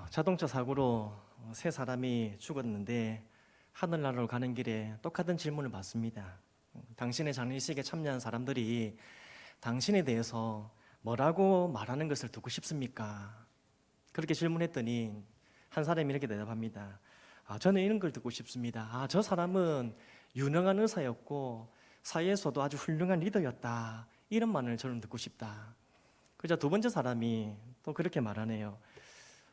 자동차 사고로 세 사람이 죽었는데 하늘나라로 가는 길에 똑같은 질문을 받습니다. 당신의 장례식에 참여한 사람들이 당신에 대해서 뭐라고 말하는 것을 듣고 싶습니까? 그렇게 질문했더니 한 사람이 이렇게 대답합니다. 저는 이런 걸 듣고 싶습니다. 저 사람은 유능한 의사였고 사회에서도 아주 훌륭한 리더였다. 이런 말을 저는 듣고 싶다. 그러자 두 번째 사람이 또 그렇게 말하네요.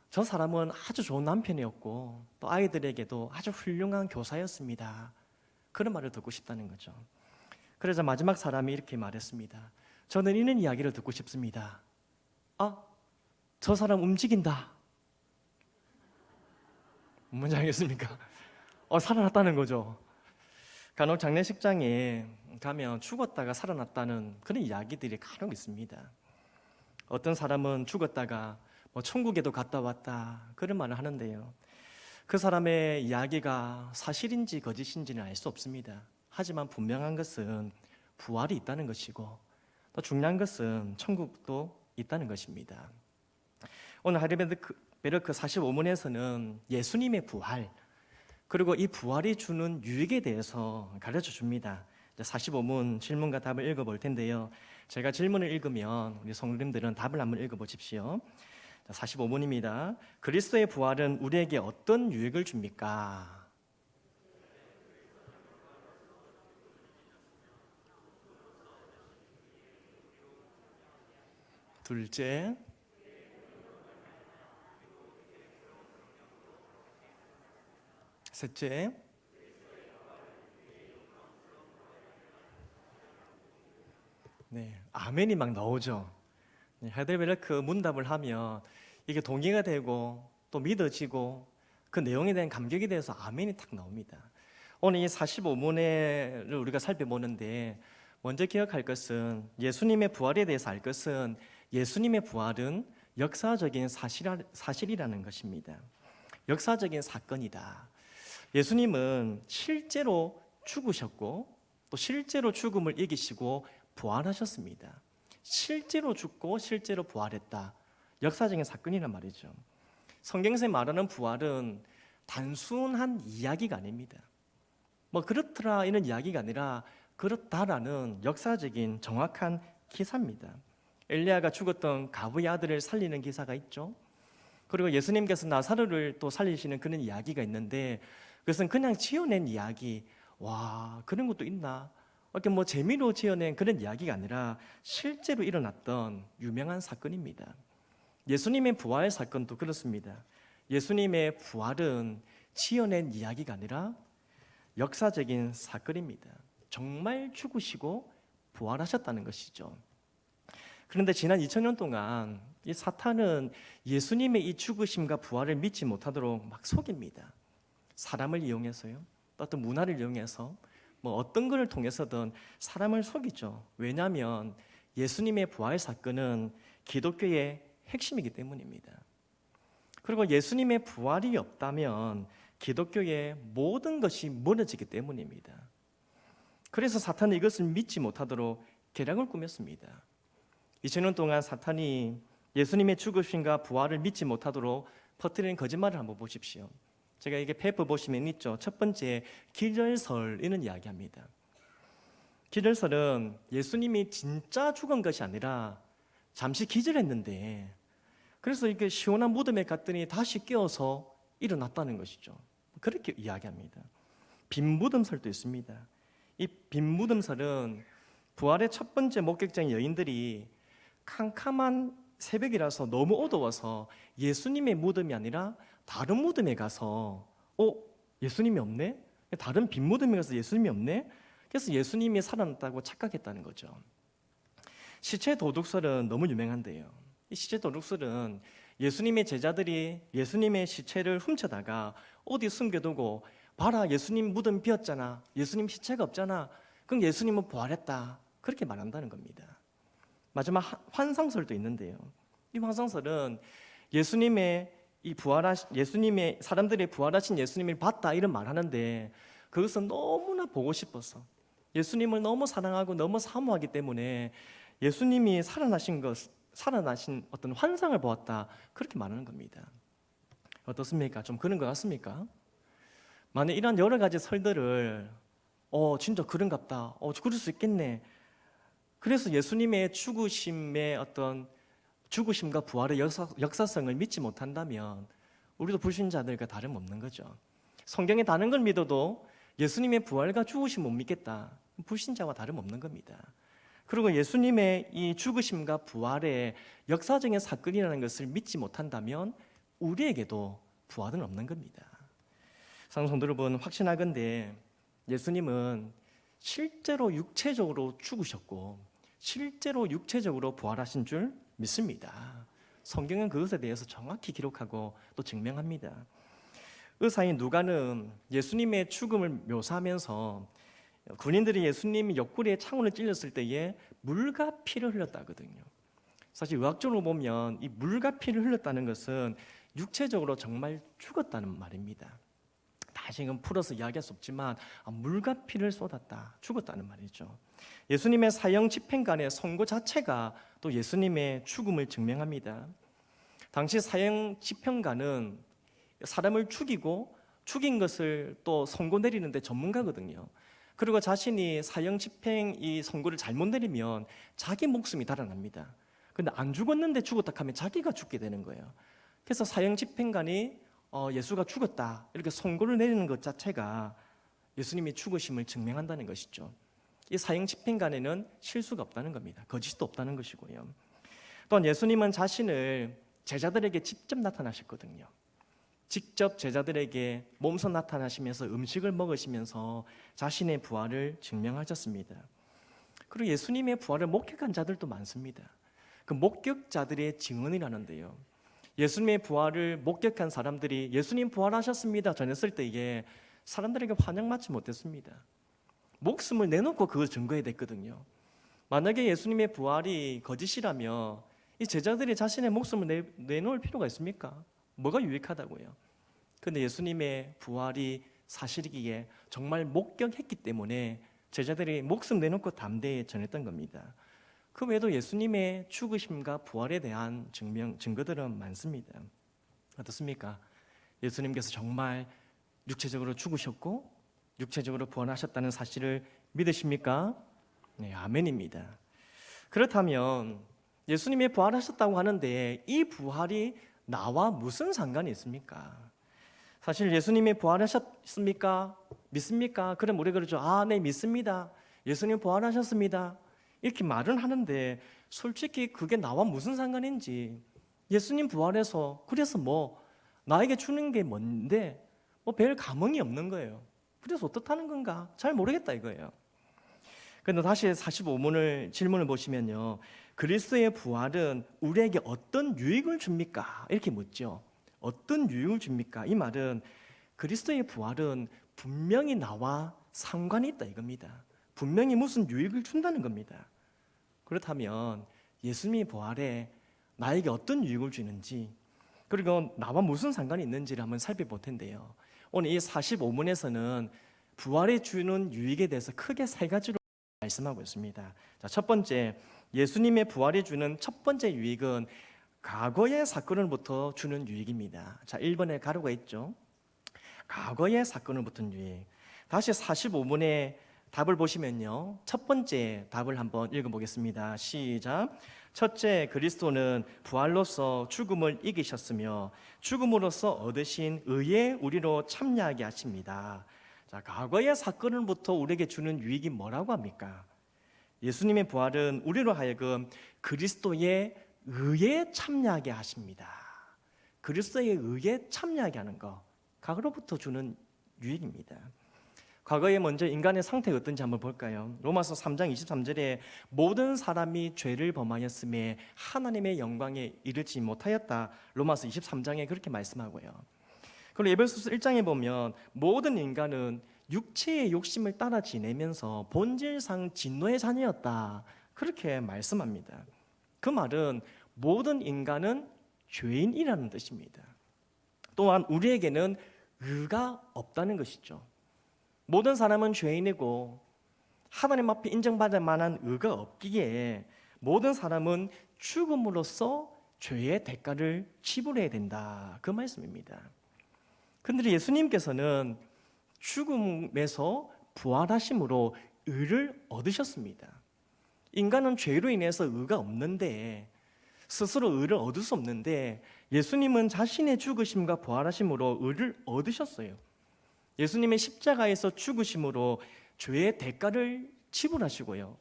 저 사람은 아주 좋은 남편이었고 또 아이들에게도 아주 훌륭한 교사였습니다. 그런 말을 듣고 싶다는 거죠. 그러자 마지막 사람이 이렇게 말했습니다. 저는 이런 이야기를 듣고 싶습니다. 저 사람 움직인다. 뭔지 알겠습니까? 살아났다는 거죠. 간혹 장례식장에 가면 죽었다가 살아났다는 그런 이야기들이 간혹 있습니다. 어떤 사람은 죽었다가 천국에도 갔다 왔다 그런 말을 하는데요. 그 사람의 이야기가 사실인지 거짓인지는 알 수 없습니다. 하지만 분명한 것은 부활이 있다는 것이고 또 중요한 것은 천국도 있다는 것입니다. 오늘 하이델베르크 45문에서는 예수님의 부활 그리고 이 부활이 주는 유익에 대해서 가르쳐 줍니다. 45문 질문과 답을 읽어볼 텐데요. 제가 질문을 읽으면 우리 성도님들은 답을 한번 읽어보십시오. 45문입니다. 그리스도의 부활은 우리에게 어떤 유익을 줍니까? 둘째, 셋째, 아멘이 막 나오죠. 하이델베르크 문답을 하면 이게 동의가 되고 또 믿어지고 그 내용에 대한 감격에 대해서 아멘이 탁 나옵니다. 오늘 이 45문을 우리가 살펴보는데 먼저 기억할 것은 예수님의 부활에 대해서 알 것은 예수님의 부활은 역사적인 사실이라는 것입니다. 역사적인 사건이다. 예수님은 실제로 죽으셨고 또 실제로 죽음을 이기시고 부활하셨습니다. 실제로 죽고 실제로 부활했다. 역사적인 사건이란 말이죠. 성경에서 말하는 부활은 단순한 이야기가 아닙니다. 그렇더라 이런 이야기가 아니라 그렇다라는 역사적인 정확한 기사입니다. 엘리야가 죽었던 가부의 아들을 살리는 기사가 있죠. 그리고 예수님께서 나사로를 또 살리시는 그런 이야기가 있는데 그것은 그냥 지어낸 이야기. 와, 그런 것도 있나? 이렇게 재미로 지어낸 그런 이야기가 아니라 실제로 일어났던 유명한 사건입니다. 예수님의 부활 사건도 그렇습니다. 예수님의 부활은 지어낸 이야기가 아니라 역사적인 사건입니다. 정말 죽으시고 부활하셨다는 것이죠. 그런데 지난 2000년 동안 이 사탄은 예수님의 이 죽으심과 부활을 믿지 못하도록 막 속입니다. 사람을 이용해서요. 또 어떤 문화를 이용해서 어떤 것을 통해서든 사람을 속이죠. 왜냐하면 예수님의 부활 사건은 기독교의 핵심이기 때문입니다. 그리고 예수님의 부활이 없다면 기독교의 모든 것이 무너지기 때문입니다. 그래서 사탄은 이것을 믿지 못하도록 계략을 꾸몄습니다. 2000년 동안 사탄이 예수님의 죽으심과 부활을 믿지 못하도록 퍼뜨리는 거짓말을 한번 보십시오. 제가 이게 페이퍼 보시면 있죠. 첫 번째, 기절설 이런 이야기합니다. 기절설은 예수님이 진짜 죽은 것이 아니라 잠시 기절했는데 그래서 이렇게 시원한 무덤에 갔더니 다시 깨어서 일어났다는 것이죠. 그렇게 이야기합니다. 빈무덤설도 있습니다. 이 빈무덤설은 부활의 첫 번째 목격자인 여인들이 캄캄한 새벽이라서 너무 어두워서 예수님의 무덤이 아니라 다른 무덤에 가서 예수님이 없네? 다른 빈 무덤에 가서 예수님이 없네? 그래서 예수님이 살아났다고 착각했다는 거죠. 시체 도둑설은 너무 유명한데요. 이 시체 도둑설은 예수님의 제자들이 예수님의 시체를 훔쳐다가 어디 숨겨두고 봐라 예수님 무덤 비었잖아. 예수님 시체가 없잖아. 그럼 예수님은 부활했다. 그렇게 말한다는 겁니다. 마지막 환상설도 있는데요. 이 환상설은 예수님의 사람들이 부활하신 예수님을 봤다 이런 말하는데 그것은 너무나 보고 싶어서 예수님을 너무 사랑하고 너무 사모하기 때문에 예수님이 살아나신 어떤 환상을 보았다 그렇게 말하는 겁니다. 어떻습니까? 좀 그런 것 같습니까? 만약 이런 여러 가지 설들을 진짜 그런갑다. 그럴 수 있겠네. 그래서 예수님의 죽으심의 어떤 죽으심과 부활의 역사성을 믿지 못한다면 우리도 불신자들과 다름없는 거죠. 성경에 다른 걸 믿어도 예수님의 부활과 죽으심 못 믿겠다. 불신자와 다름없는 겁니다. 그리고 예수님의 이 죽으심과 부활의 역사적인 사건이라는 것을 믿지 못한다면 우리에게도 부활은 없는 겁니다. 사랑하는 성도 여러분, 확신하건대 예수님은 실제로 육체적으로 죽으셨고 실제로 육체적으로 부활하신 줄 믿습니다. 성경은 그것에 대해서 정확히 기록하고 또 증명합니다. 의사인 누가는 예수님의 죽음을 묘사하면서 군인들이 예수님이 옆구리에 창으로 찔렸을 때에 물과 피를 흘렸다거든요. 사실 의학적으로 보면 이 물과 피를 흘렸다는 것은 육체적으로 정말 죽었다는 말입니다. 다시금 풀어서 이야기할 수 없지만 물과 피를 쏟았다, 죽었다는 말이죠. 예수님의 사형 집행관의 선고 자체가 또 예수님의 죽음을 증명합니다. 당시 사형 집행관은 사람을 죽이고 죽인 것을 또 선고 내리는데 전문가거든요. 그리고 자신이 사형 집행 이 선고를 잘못 내리면 자기 목숨이 달아납니다. 근데 안 죽었는데 죽었다 하면 자기가 죽게 되는 거예요. 그래서 사형 집행관이 예수가 죽었다 이렇게 선고를 내리는 것 자체가 예수님이 죽으심을 증명한다는 것이죠. 이 사형 집행관에는 실수가 없다는 겁니다. 거짓도 없다는 것이고요. 또한 예수님은 자신을 제자들에게 직접 나타나셨거든요. 직접 제자들에게 몸소 나타나시면서 음식을 먹으시면서 자신의 부활을 증명하셨습니다. 그리고 예수님의 부활을 목격한 자들도 많습니다. 그 목격자들의 증언이라는데요. 예수님의 부활을 목격한 사람들이 예수님 부활하셨습니다 전했을 때에 사람들에게 환영받지 못했습니다. 목숨을 내놓고 그걸 증거해야 됐거든요. 만약에 예수님의 부활이 거짓이라며 이 제자들이 자신의 목숨을 내놓을 필요가 있습니까? 뭐가 유익하다고요? 그런데 예수님의 부활이 사실이기에 정말 목격했기 때문에 제자들이 목숨 내놓고 담대히 전했던 겁니다. 그 외에도 예수님의 죽으심과 부활에 대한 증거들은 많습니다. 어떻습니까? 예수님께서 정말 육체적으로 죽으셨고 육체적으로 부활하셨다는 사실을 믿으십니까? 네, 아멘입니다. 그렇다면 예수님이 부활하셨다고 하는데 이 부활이 나와 무슨 상관이 있습니까? 사실 예수님이 부활하셨습니까? 믿습니까? 그럼 우리가 그러죠. 네, 믿습니다. 예수님 부활하셨습니다. 이렇게 말은 하는데 솔직히 그게 나와 무슨 상관인지, 예수님 부활해서 그래서 나에게 주는 게 뭔데 별 감흥이 없는 거예요. 그래서 어떻다는 건가 잘 모르겠다 이거예요. 그런데 다시 45문을 질문을 보시면요, 그리스도의 부활은 우리에게 어떤 유익을 줍니까? 이렇게 묻죠. 어떤 유익을 줍니까? 이 말은 그리스도의 부활은 분명히 나와 상관이 있다 이겁니다. 분명히 무슨 유익을 준다는 겁니다. 그렇다면 예수님의 부활에 나에게 어떤 유익을 주는지, 그리고 나와 무슨 상관이 있는지를 한번 살펴볼 텐데요. 오늘 이 45문에서는 부활에 주는 유익에 대해서 크게 세 가지로 말씀하고 있습니다. 자, 첫 번째, 예수님의 부활이 주는 첫 번째 유익은 과거의 사건으로부터 주는 유익입니다. 자, 1번에 가로가 있죠. 과거의 사건으로부터 유익. 다시 45문의 답을 보시면요, 첫 번째 답을 한번 읽어보겠습니다. 시작. 첫째, 그리스도는 부활로서 죽음을 이기셨으며 죽음으로써 얻으신 의에 우리로 참여하게 하십니다. 자, 과거의 사건으로부터 우리에게 주는 유익이 뭐라고 합니까? 예수님의 부활은 우리로 하여금 그리스도의 의에 참여하게 하십니다. 그리스도의 의에 참여하게 하는 것, 과거로부터 주는 유익입니다. 과거에 먼저 인간의 상태가 어떤지 한번 볼까요? 로마서 3장 23절에 모든 사람이 죄를 범하였음에 하나님의 영광에 이르지 못하였다. 로마서 23장에 그렇게 말씀하고요. 그리고 에베소서 1장에 보면 모든 인간은 육체의 욕심을 따라 지내면서 본질상 진노의 자녀였다. 그렇게 말씀합니다. 그 말은 모든 인간은 죄인이라는 뜻입니다. 또한 우리에게는 의가 없다는 것이죠. 모든 사람은 죄인이고 하나님 앞에 인정받을 만한 의가 없기에 모든 사람은 죽음으로써 죄의 대가를 지불해야 된다, 그 말씀입니다. 그런데 예수님께서는 죽음에서 부활하심으로 의를 얻으셨습니다. 인간은 죄로 인해서 의가 없는데, 스스로 의를 얻을 수 없는데, 예수님은 자신의 죽으심과 부활하심으로 의를 얻으셨어요. 예수님의 십자가에서 죽으심으로 죄의 대가를 지불하시고요,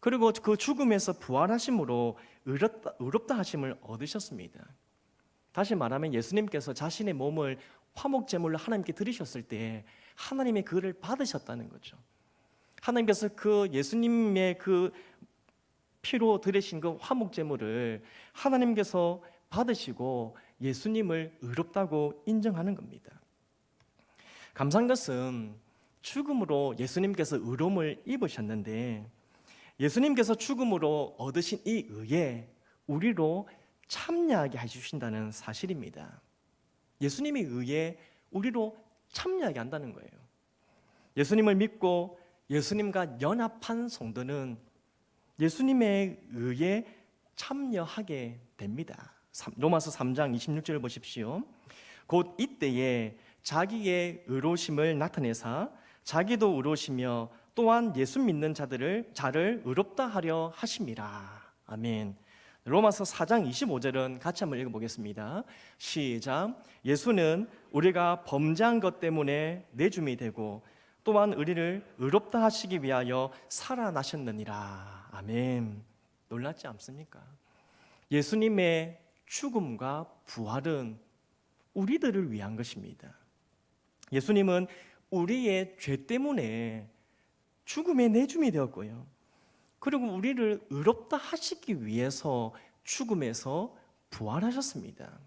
그리고 그 죽음에서 부활하심으로 의롭다 하심을 얻으셨습니다. 다시 말하면 예수님께서 자신의 몸을 화목제물로 하나님께 드리셨을 때 하나님의 그 의를 받으셨다는 거죠. 하나님께서 그 예수님의 그 피로 드리신 그 화목제물을 하나님께서 받으시고 예수님을 의롭다고 인정하는 겁니다. 감사한 것은 죽음으로 예수님께서 의로움을 입으셨는데, 예수님께서 죽음으로 얻으신 이 의에 우리로 참여하게 해주신다는 사실입니다. 예수님의 의에 우리로 참여하게 한다는 거예요. 예수님을 믿고 예수님과 연합한 성도는 예수님의 의에 참여하게 됩니다. 로마서 3장 26절을 보십시오. 곧 이때에 자기의 의로우심을 나타내사 자기도 의로우시며 또한 예수 믿는 자를 의롭다 하려 하심이라. 아멘. 로마서 4장 25절은 같이 한번 읽어보겠습니다. 시작. 예수는 우리가 범죄한 것 때문에 내줌이 되고 또한 우리를 의롭다 하시기 위하여 살아나셨느니라. 아멘. 놀랍지 않습니까? 예수님의 죽음과 부활은 우리들을 위한 것입니다. 예수님은 우리의 죄 때문에 죽음에 내줌이 되었고요, 그리고 우리를 의롭다 하시기 위해서 죽음에서 부활하셨습니다.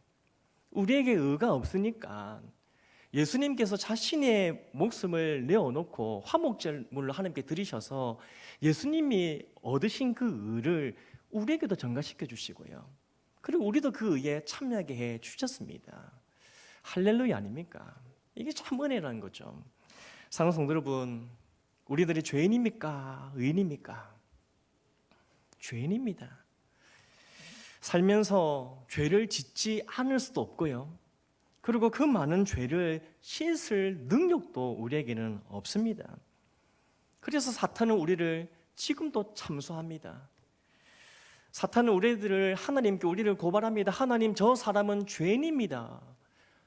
우리에게 의가 없으니까 예수님께서 자신의 목숨을 내어놓고 화목제물로 하나님께 드리셔서 예수님이 얻으신 그 의를 우리에게도 전가시켜 주시고요, 그리고 우리도 그 의에 참여하게 해 주셨습니다. 할렐루야 아닙니까? 이게 참 은혜라는 거죠. 사랑하는 성도 여러분, 우리들이 죄인입니까? 의인입니까? 죄인입니다. 살면서 죄를 짓지 않을 수도 없고요, 그리고 그 많은 죄를 씻을 능력도 우리에게는 없습니다. 그래서 사탄은 우리를 지금도 참소합니다. 사탄은 하나님께 우리를 고발합니다. 하나님, 저 사람은 죄인입니다.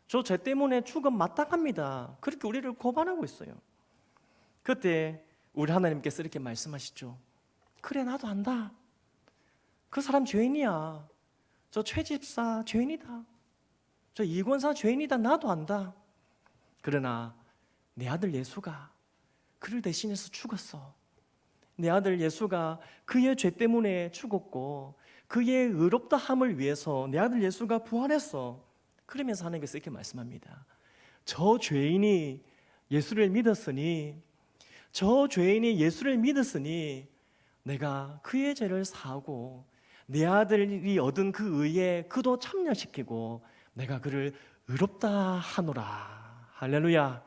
저 죄 때문에 죽음 마땅합니다. 그렇게 우리를 고발하고 있어요. 그때 우리 하나님께서 이렇게 말씀하시죠. 그래, 나도 안다. 그 사람 죄인이야. 저 최집사 죄인이다. 저 이권사 죄인이다. 나도 안다. 그러나 내 아들 예수가 그를 대신해서 죽었어. 내 아들 예수가 그의 죄 때문에 죽었고 그의 의롭다함을 위해서 내 아들 예수가 부활했어. 그러면서 하나님께서 이렇게 말씀합니다. 저 죄인이 예수를 믿었으니 내가 그의 죄를 사하고 내 아들이 얻은 그 의에 그도 참여시키고 내가 그를 의롭다 하노라. 할렐루야.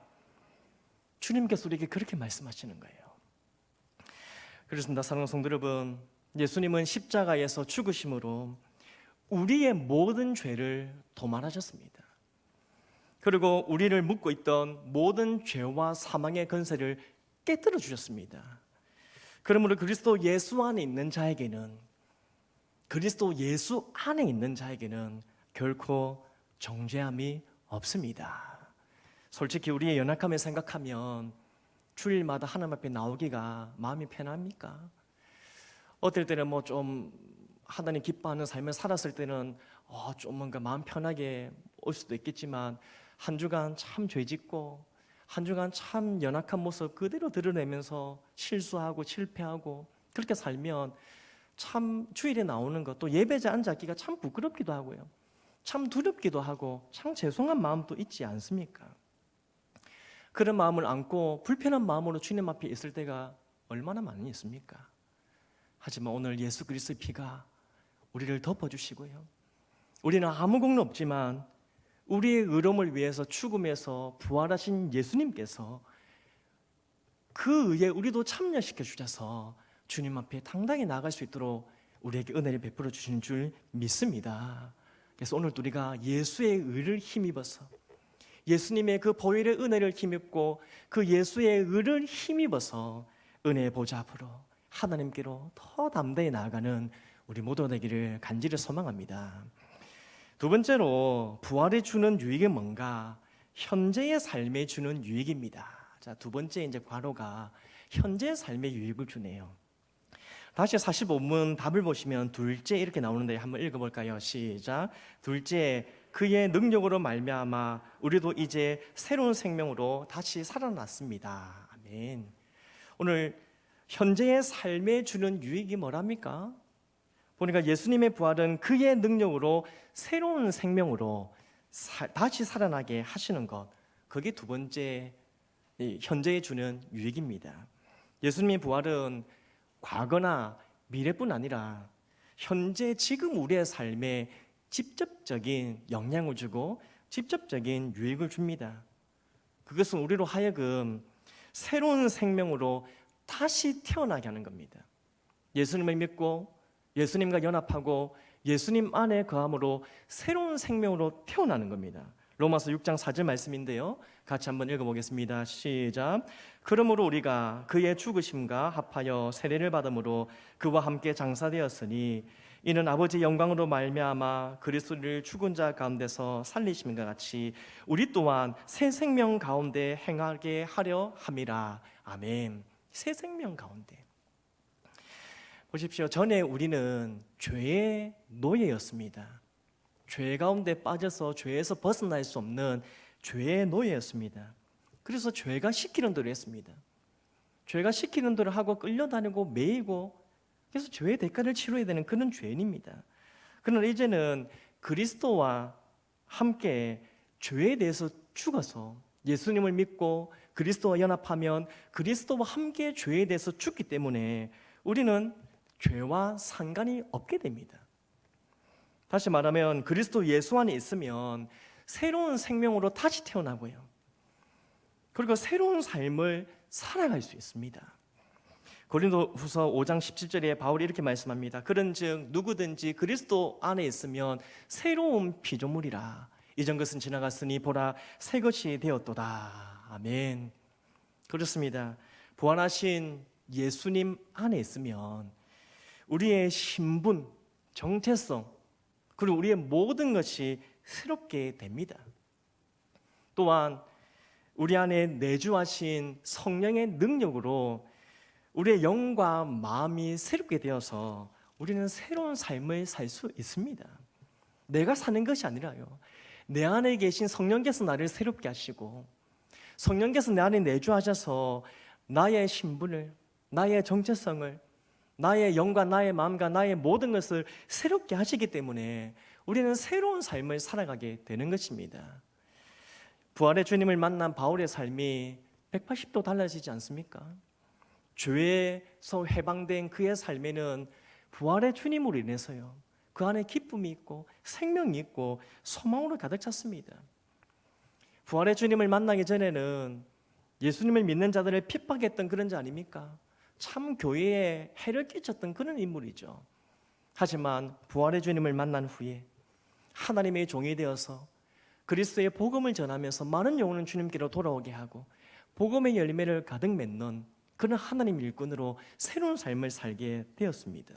주님께서 우리에게 그렇게 말씀하시는 거예요. 그렇습니다. 사랑하는 성도 여러분, 예수님은 십자가에서 죽으심으로 우리의 모든 죄를 도말하셨습니다. 그리고 우리를 묶고 있던 모든 죄와 사망의 권세를 깨뜨려 주셨습니다. 그러므로 그리스도 예수 안에 있는 자에게는 결코 정죄함이 없습니다. 솔직히 우리의 연약함을 생각하면 주일마다 하나님 앞에 나오기가 마음이 편합니까? 어떨 때는 좀 하나님 기뻐하는 삶을 살았을 때는 좀 뭔가 마음 편하게 올 수도 있겠지만, 한 주간 참 죄짓고 한 주간 참 연약한 모습 그대로 드러내면서 실수하고 실패하고 그렇게 살면 참 주일에 나오는 것, 또 예배자 앉아있기가 참 부끄럽기도 하고요, 참 두렵기도 하고 참 죄송한 마음도 있지 않습니까? 그런 마음을 안고 불편한 마음으로 주님 앞에 있을 때가 얼마나 많이 있습니까? 하지만 오늘 예수 그리스도의 피가 우리를 덮어주시고요, 우리는 아무 공로 없지만 우리의 의로움을 위해서 죽음에서 부활하신 예수님께서 그 의에 우리도 참여시켜 주셔서 주님 앞에 당당히 나아갈 수 있도록 우리에게 은혜를 베풀어 주시는 줄 믿습니다. 그래서 오늘 우리가 예수의 의를 힘입어서 예수님의 그 보혈의 은혜를 힘입고 그 예수의 의를 힘입어서 은혜의 보좌 앞으로 하나님께로 더 담대히 나아가는 우리 모두 되기를 간절히 소망합니다. 두 번째로 부활이 주는 유익이 뭔가? 현재의 삶에 주는 유익입니다. 자, 두 번째 이제 괄호가 현재의 삶의 유익을 주네요. 다시 45문 답을 보시면 둘째 이렇게 나오는데 한번 읽어볼까요? 시작. 둘째, 그의 능력으로 말미암아 우리도 이제 새로운 생명으로 다시 살아났습니다. 아멘. 오늘 현재의 삶에 주는 유익이 뭐랍니까? 보니까 예수님의 부활은 그의 능력으로 새로운 생명으로 다시 살아나게 하시는 것, 그게 두 번째 현재에 주는 유익입니다. 예수님의 부활은 과거나 미래뿐 아니라 현재 지금 우리의 삶에 직접적인 영향을 주고 직접적인 유익을 줍니다. 그것은 우리로 하여금 새로운 생명으로 다시 태어나게 하는 겁니다. 예수님을 믿고 예수님과 연합하고 예수님 안에 거함으로 새로운 생명으로 태어나는 겁니다. 로마서 6장 4절 말씀인데요, 같이 한번 읽어보겠습니다. 시작. 그러므로 우리가 그의 죽으심과 합하여 세례를 받음으로 그와 함께 장사되었으니 이는 아버지 영광으로 말미암아 그리스도를 죽은 자 가운데서 살리심과 같이 우리 또한 새 생명 가운데 행하게 하려 함이라. 아멘. 새 생명 가운데. 보십시오. 전에 우리는 죄의 노예였습니다. 죄 가운데 빠져서 죄에서 벗어날 수 없는 죄의 노예였습니다. 그래서 죄가 시키는 대로 했습니다. 죄가 시키는 대로 하고 끌려다니고 매이고 그래서 죄의 대가를 치러야 되는 그런 죄인입니다. 그러나 이제는 그리스도와 함께 죄에 대해서 죽어서 예수님을 믿고 그리스도와 연합하면 그리스도와 함께 죄에 대해서 죽기 때문에 우리는 죄와 상관이 없게 됩니다. 다시 말하면 그리스도 예수 안에 있으면 새로운 생명으로 다시 태어나고요. 그리고 새로운 삶을 살아갈 수 있습니다. 고린도후서 5장 17절에 바울이 이렇게 말씀합니다. 그런즉 누구든지 그리스도 안에 있으면 새로운 피조물이라. 이전 것은 지나갔으니 보라 새 것이 되었도다. 아멘. 그렇습니다. 부활하신 예수님 안에 있으면 우리의 신분, 정체성, 그리고 우리의 모든 것이 새롭게 됩니다. 또한 우리 안에 내주하신 성령의 능력으로 우리의 영과 마음이 새롭게 되어서 우리는 새로운 삶을 살 수 있습니다. 내가 사는 것이 아니라요, 내 안에 계신 성령께서 나를 새롭게 하시고 성령께서 내 안에 내주하셔서 나의 신분을, 나의 정체성을, 나의 영과 나의 마음과 나의 모든 것을 새롭게 하시기 때문에 우리는 새로운 삶을 살아가게 되는 것입니다. 부활의 주님을 만난 바울의 삶이 180도 달라지지 않습니까? 죄에서 해방된 그의 삶에는 부활의 주님으로 인해서요, 그 안에 기쁨이 있고 생명이 있고 소망으로 가득 찼습니다. 부활의 주님을 만나기 전에는 예수님을 믿는 자들을 핍박했던 그런 자 아닙니까? 참 교회에 해를 끼쳤던 그런 인물이죠. 하지만 부활의 주님을 만난 후에 하나님의 종이 되어서 그리스도의 복음을 전하면서 많은 영혼을 주님께로 돌아오게 하고 복음의 열매를 가득 맺는 그런 하나님 일꾼으로 새로운 삶을 살게 되었습니다.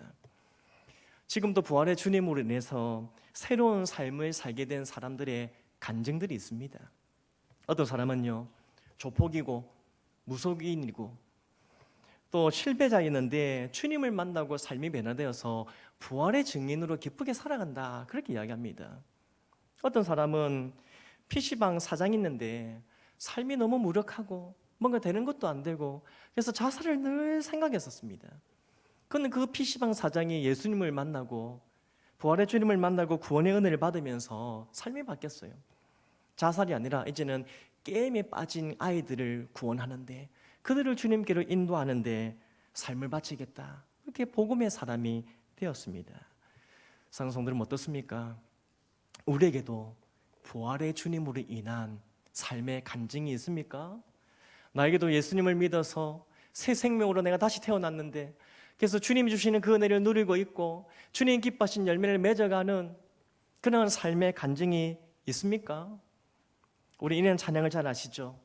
지금도 부활의 주님으로 인해서 새로운 삶을 살게 된 사람들의 간증들이 있습니다. 어떤 사람은요, 조폭이고 무속인이고 또 실패자였는데 주님을 만나고 삶이 변화되어서 부활의 증인으로 기쁘게 살아간다, 그렇게 이야기합니다. 어떤 사람은 PC방 사장이 있는데 삶이 너무 무력하고 뭔가 되는 것도 안 되고 그래서 자살을 늘 생각했었습니다. 그런데 그 PC방 사장이 예수님을 만나고 부활의 주님을 만나고 구원의 은혜를 받으면서 삶이 바뀌었어요. 자살이 아니라 이제는 게임에 빠진 아이들을 구원하는데 그들을 주님께로 인도하는데 삶을 바치겠다, 그렇게 복음의 사람이 되었습니다. 사랑하는 성도들은 어떻습니까? 우리에게도 부활의 주님으로 인한 삶의 간증이 있습니까? 나에게도 예수님을 믿어서 새 생명으로 내가 다시 태어났는데 그래서 주님이 주시는 그 은혜를 누리고 있고 주님 기뻐하신 열매를 맺어가는 그런 삶의 간증이 있습니까? 우리 이는 찬양을 잘 아시죠?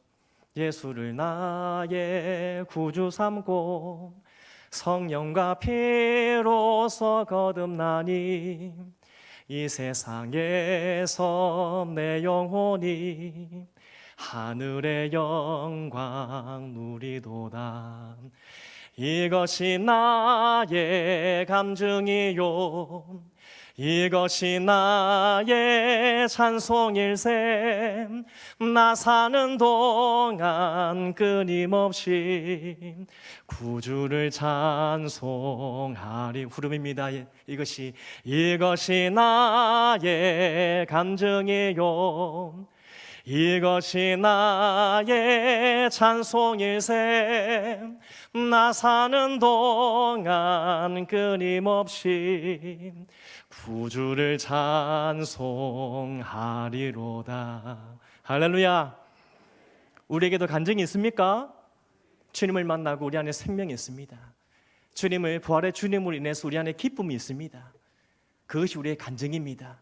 예수를 나의 구주 삼고 성령과 피로서 거듭나니 이 세상에서 내 영혼이 하늘의 영광 누리도다. 이것이 나의 감증이요 이것이 나의 찬송일세. 나 사는 동안 끊임없이 구주를 찬송하리. 후렴입니다. 이것이 나의 감증이요 이것이 나의 찬송일세. 나 사는 동안 끊임없이 구주를 찬송하리로다. 할렐루야. 우리에게도 간증이 있습니까? 주님을 만나고 우리 안에 생명이 있습니다. 부활의 주님으로 인해서 우리 안에 기쁨이 있습니다. 그것이 우리의 간증입니다.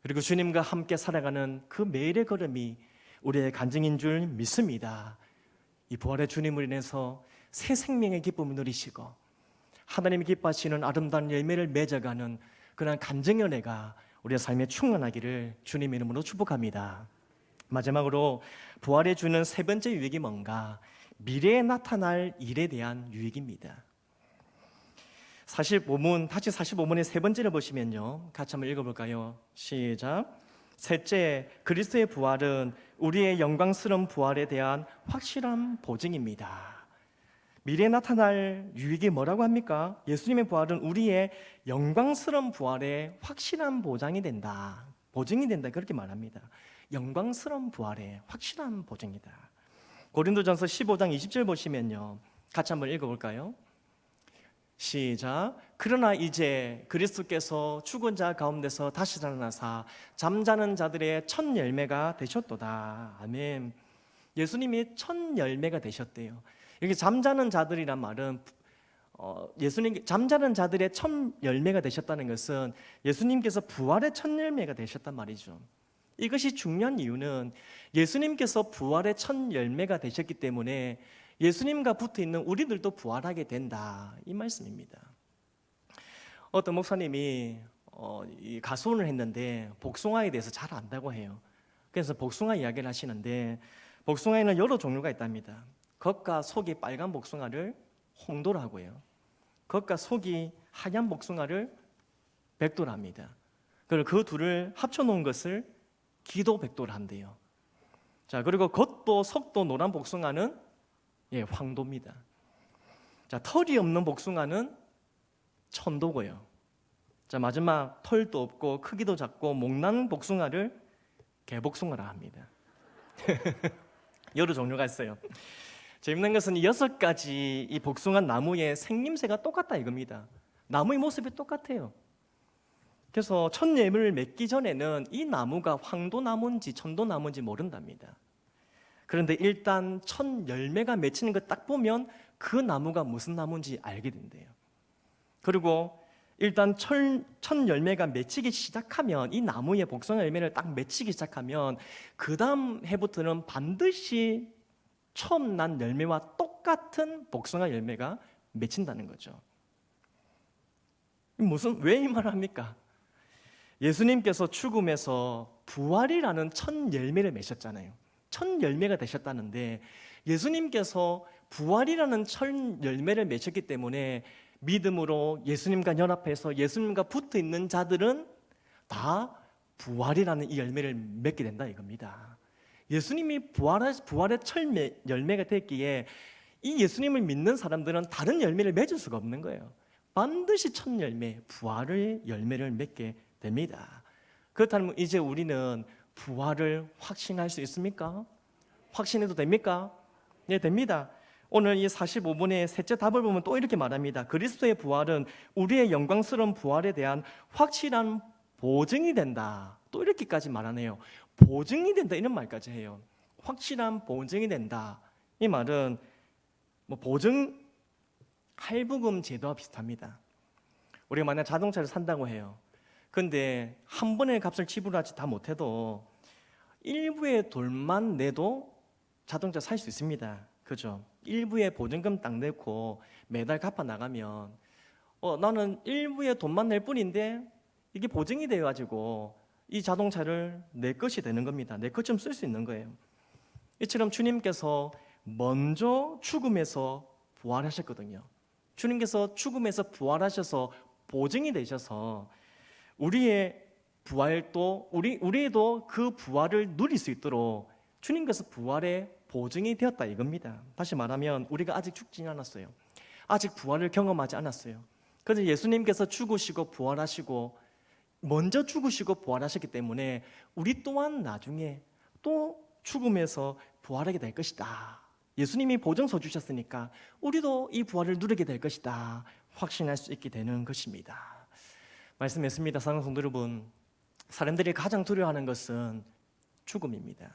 그리고 주님과 함께 살아가는 그 매일의 걸음이 우리의 간증인 줄 믿습니다. 이 부활의 주님으로 인해서 새 생명의 기쁨을 누리시고 하나님이 기뻐하시는 아름다운 열매를 맺어가는 그런 간증의 은혜가 우리의 삶에 충만하기를 주님의 이름으로 축복합니다. 마지막으로 부활이 주는 세 번째 유익이 뭔가? 미래에 나타날 일에 대한 유익입니다. 45문의 세 번째를 보시면요, 같이 한번 읽어볼까요? 시작. 셋째, 그리스도의 부활은 우리의 영광스러운 부활에 대한 확실한 보증입니다. 미래에 나타날 유익이 뭐라고 합니까? 예수님의 부활은 우리의 영광스러운 부활의 확실한 보장이 된다. 보증이 된다. 그렇게 말합니다. 영광스러운 부활의 확실한 보증이다. 고린도전서 15장 20절 보시면요, 같이 한번 읽어볼까요? 시작. 그러나 이제 그리스도께서 죽은 자 가운데서 다시 살아나사 잠자는 자들의 첫 열매가 되셨도다. 아멘. 예수님이 첫 열매가 되셨대요. 여기 잠자는 자들이란 말은 예수님 잠자는 자들의 첫 열매가 되셨다는 것은 예수님께서 부활의 첫 열매가 되셨단 말이죠. 이것이 중요한 이유는 예수님께서 부활의 첫 열매가 되셨기 때문에 예수님과 붙어 있는 우리들도 부활하게 된다, 이 말씀입니다. 어떤 목사님이 가수원을 했는데 복숭아에 대해서 잘 안다고 해요. 그래서 복숭아 이야기를 하시는데 복숭아에는 여러 종류가 있답니다. 겉과 속이 빨간 복숭아를 홍도라고 해요. 겉과 속이 하얀 복숭아를 백도라 합니다. 그리고 그 둘을 합쳐놓은 것을 기도백도를 한대요. 자, 그리고 겉도 속도 노란 복숭아는 황도입니다. 자, 털이 없는 복숭아는 천도고요. 자, 마지막 털도 없고 크기도 작고 목난 복숭아를 개복숭아라 합니다. 여러 종류가 있어요. 재밌는 것은 6가지 이 복숭아 나무의 생김새가 똑같다 이겁니다. 나무의 모습이 똑같아요. 그래서 첫 열매를 맺기 전에는 이 나무가 황도나무인지 천도나무인지 모른답니다. 그런데 일단 첫 열매가 맺히는 거 딱 보면 그 나무가 무슨 나무인지 알게 된대요. 그리고 일단 첫 열매가 맺히기 시작하면, 이 나무의 복숭아 열매를 딱 맺히기 시작하면 그 다음 해부터는 반드시 처음 난 열매와 똑같은 복숭아 열매가 맺힌다는 거죠. 왜 이 말을 합니까? 예수님께서 죽음에서 부활이라는 첫 열매를 맺으셨잖아요. 첫 열매가 되셨다는데 예수님께서 부활이라는 첫 열매를 맺었기 때문에 믿음으로 예수님과 연합해서 예수님과 붙어 있는 자들은 다 부활이라는 이 열매를 맺게 된다 이겁니다. 예수님이 부활의 첫 열매가 됐기에 이 예수님을 믿는 사람들은 다른 열매를 맺을 수가 없는 거예요. 반드시 첫 열매, 부활의 열매를 맺게 됩니다. 그렇다면 이제 우리는 부활을 확신할 수 있습니까? 확신해도 됩니까? 네, 됩니다. 오늘 이 45분의 셋째 답을 보면 또 이렇게 말합니다. 그리스도의 부활은 우리의 영광스러운 부활에 대한 확실한 보증이 된다. 또 이렇게까지 말하네요. 보증이 된다, 이런 말까지 해요. 확실한 보증이 된다. 이 말은 보증, 할부금 제도와 비슷합니다. 우리가 만약 자동차를 산다고 해요. 근데 한 번에 값을 지불하지 다 못해도 일부의 돈만 내도 자동차 살 수 있습니다. 그죠? 일부의 보증금 딱 내고 매달 갚아 나가면 나는 일부의 돈만 낼 뿐인데 이게 보증이 돼가지고 이 자동차를 내 것이 되는 겁니다. 내 것처럼 쓸 수 있는 거예요. 이처럼 주님께서 먼저 죽음에서 부활하셨거든요. 주님께서 죽음에서 부활하셔서 보증이 되셔서 우리의 부활도 우리도 그 부활을 누릴 수 있도록 주님께서 부활의 보증이 되었다 이겁니다. 다시 말하면 우리가 아직 죽지 않았어요. 아직 부활을 경험하지 않았어요. 그래서 예수님께서 죽으시고 부활하시고 먼저 죽으시고 부활하셨기 때문에 우리 또한 나중에 또 죽음에서 부활하게 될 것이다. 예수님이 보증서 주셨으니까 우리도 이 부활을 누리게 될 것이다. 확신할 수 있게 되는 것입니다. 말씀했습니다. 사랑하는 성도 여러분, 사람들이 가장 두려워하는 것은 죽음입니다.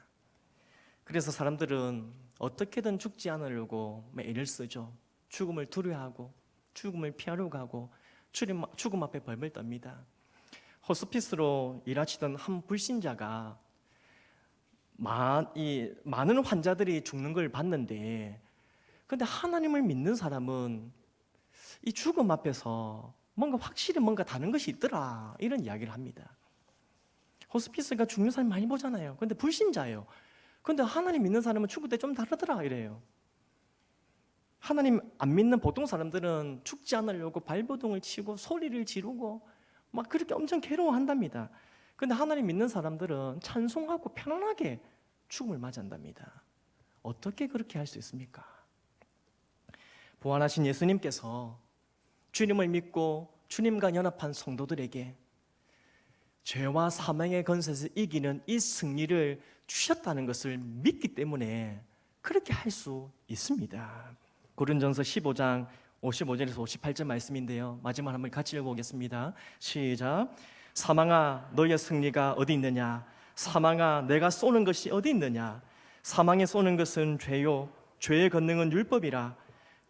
그래서 사람들은 어떻게든 죽지 않으려고 애를 쓰죠. 죽음을 두려워하고 죽음을 피하려고 하고 죽음 앞에 벌벌 떱니다. 호스피스로 일하시던 한 불신자가 많은 환자들이 죽는 걸 봤는데, 근데 하나님을 믿는 사람은 이 죽음 앞에서 확실히 뭔가 다른 것이 있더라, 이런 이야기를 합니다. 호스피스가 죽는 사람 많이 보잖아요. 근데 불신자예요. 근데 하나님 믿는 사람은 죽을 때 좀 다르더라 이래요. 하나님 안 믿는 보통 사람들은 죽지 않으려고 발버둥을 치고 소리를 지르고 막 그렇게 엄청 괴로워한답니다. 근데 하나님 믿는 사람들은 찬송하고 편안하게 죽음을 맞이한답니다. 어떻게 그렇게 할 수 있습니까? 부활하신 예수님께서 주님을 믿고 주님과 연합한 성도들에게 죄와 사망의 권세에서 이기는 이 승리를 주셨다는 것을 믿기 때문에 그렇게 할 수 있습니다. 고린전서 15장 55절에서 58절 말씀인데요, 마지막 한번 같이 읽어보겠습니다. 시작. 사망아 너의 승리가 어디 있느냐? 사망아 내가 쏘는 것이 어디 있느냐? 사망에 쏘는 것은 죄요 죄의 권능은 율법이라.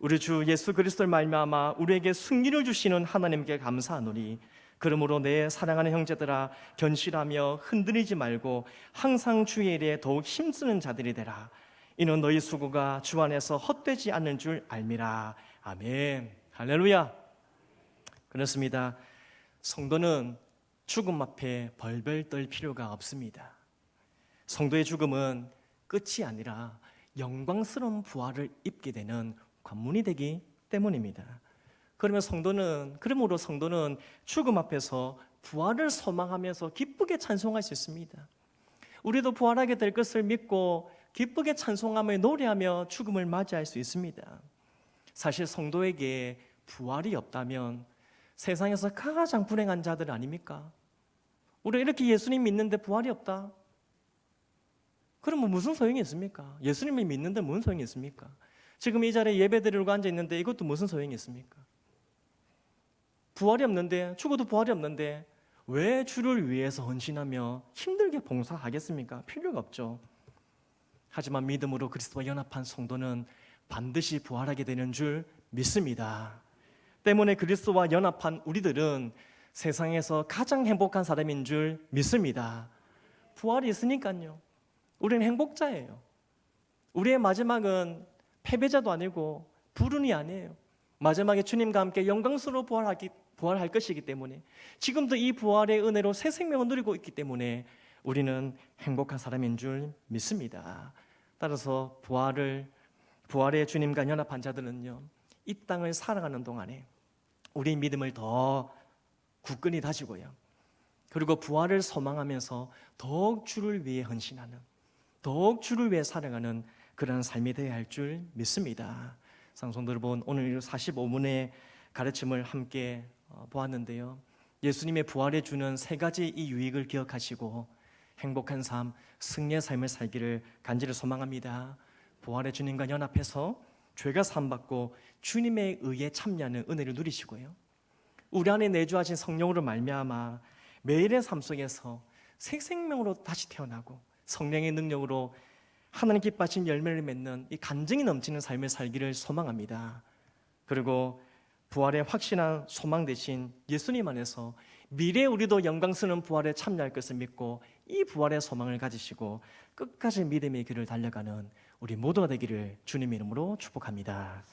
우리 주 예수 그리스도를 말미암아 우리에게 승리를 주시는 하나님께 감사하노니 그러므로 내 사랑하는 형제들아 견실하며 흔들리지 말고 항상 주의 일에 더욱 힘쓰는 자들이 되라. 이는 너희 수고가 주 안에서 헛되지 않는 줄 알미라. 아멘. 할렐루야. 그렇습니다. 성도는 죽음 앞에 벌벌 떨 필요가 없습니다. 성도의 죽음은 끝이 아니라 영광스러운 부활을 입게 되는 관문이 되기 때문입니다. 그러므로 성도는 죽음 앞에서 부활을 소망하면서 기쁘게 찬송할 수 있습니다. 우리도 부활하게 될 것을 믿고 기쁘게 찬송하며 노래하며 죽음을 맞이할 수 있습니다. 사실 성도에게 부활이 없다면 세상에서 가장 불행한 자들 아닙니까? 우리가 이렇게 예수님 믿는데 부활이 없다? 그러면 무슨 소용이 있습니까? 예수님을 믿는데 무슨 소용이 있습니까? 지금 이 자리에 예배드리려고 앉아있는데 이것도 무슨 소용이 있습니까? 부활이 없는데, 죽어도 부활이 없는데 왜 주를 위해서 헌신하며 힘들게 봉사하겠습니까? 필요가 없죠. 하지만 믿음으로 그리스도와 연합한 성도는 반드시 부활하게 되는 줄 믿습니다. 때문에 그리스도와 연합한 우리들은 세상에서 가장 행복한 사람인 줄 믿습니다. 부활이 있으니까요. 우리는 행복자예요. 우리의 마지막은 패배자도 아니고 불운이 아니에요. 마지막에 주님과 함께 영광스러워 부활할 것이기 때문에 지금도 이 부활의 은혜로 새 생명을 누리고 있기 때문에 우리는 행복한 사람인 줄 믿습니다. 따라서 부활의 주님과 연합한 자들은요, 이 땅을 살아가는 동안에 우리의 믿음을 더 굳건히 다지고요, 그리고 부활을 소망하면서 더욱 주를 위해 헌신하는, 더욱 주를 위해 살아가는 그런 삶이 되어야 할 줄 믿습니다. 성도 여러분, 오늘 45분의 가르침을 함께 보았는데요, 예수님의 부활에 주는 세 가지 이 유익을 기억하시고 행복한 삶, 승리의 삶을 살기를 간절히 소망합니다. 부활의 주님과 연합해서 죄가 사함받고 주님의 의에 참여하는 은혜를 누리시고요, 우리 안에 내주하신 성령으로 말미암아 매일의 삶 속에서 새 생명으로 다시 태어나고 성령의 능력으로 하나님 기뻐하신 열매를 맺는 이 간증이 넘치는 삶을 살기를 소망합니다. 그리고 부활의 확신한 소망 대신 예수님 안에서 미래에 우리도 영광스러운 부활에 참여할 것을 믿고 이 부활의 소망을 가지시고 끝까지 믿음의 길을 달려가는 우리 모두가 되기를 주님의 이름으로 축복합니다.